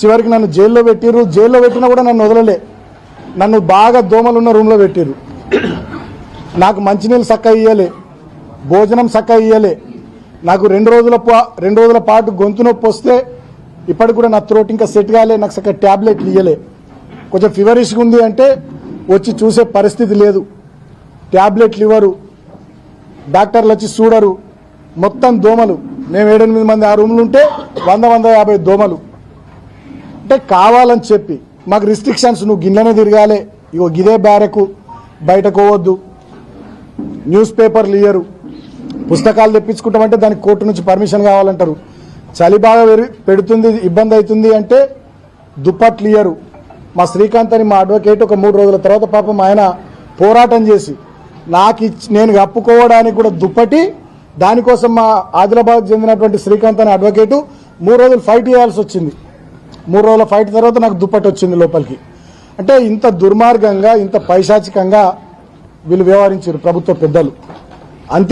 చివరికి నన్ను జైల్లో పెట్టిరు. జైల్లో పెట్టినా కూడా నన్ను వదలలే. నన్ను బాగా దోమలున్న రూమ్లో పెట్టిరు. నాకు మంచినీళ్ళు చక్కగా ఇయ్యలే, భోజనం చక్కగా ఇయ్యలే. నాకు రెండు రోజుల పాటు గొంతు నొప్పి వస్తే ఇప్పటికి కూడా నా త్రోట్ ఇంకా సెట్ కాలే. నాకు చక్కగా ట్యాబ్లెట్లు ఇయ్యలే. కొంచెం ఫీవరిష్గా ఉంది అంటే వచ్చి చూసే పరిస్థితి లేదు. ట్యాబ్లెట్లు ఇవ్వరు, డాక్టర్లు వచ్చి చూడరు. మొత్తం దోమలు. మేము 7-8 మంది ఆ రూమ్లు ఉంటే 100-150 దోమలు. అంటే కావాలని చెప్పి మాకు రిస్ట్రిక్షన్స్, నువ్వు గిన్నెనే తిరగాలి, ఇగో గిదే బ్యారకు, బయటకు పోవద్దు, న్యూస్ పేపర్లు ఇయ్యరు, పుస్తకాలు తెప్పించుకుంటామంటే దానికి కోర్టు నుంచి పర్మిషన్ కావాలంటారు. చలి బాగా పెడుతుంది, ఇబ్బంది అవుతుంది అంటే దుప్పట్లు ఇయ్యరు. మా శ్రీకాంత్ అని మా అడ్వకేట్ ఒక 3 రోజుల తర్వాత పాపం ఆయన పోరాటం చేసి నేను కప్పుకోవడానికి కూడా దుప్పటి, దానికోసం మా ఆదిలాబాద్ చెందినటువంటి శ్రీకాంత్ అనే అడ్వకేటు 3 రోజులు ఫైట్ చేయాల్సి వచ్చింది. 3 రోజుల ఫైట్ తర్వాత నాకు దుప్పటి వచ్చింది లోపలికి. అంటే ఇంత దుర్మార్గంగా, ఇంత పైశాచికంగా వీళ్ళు వ్యవహరించారు ప్రభుత్వ పెద్దలు. అంతే.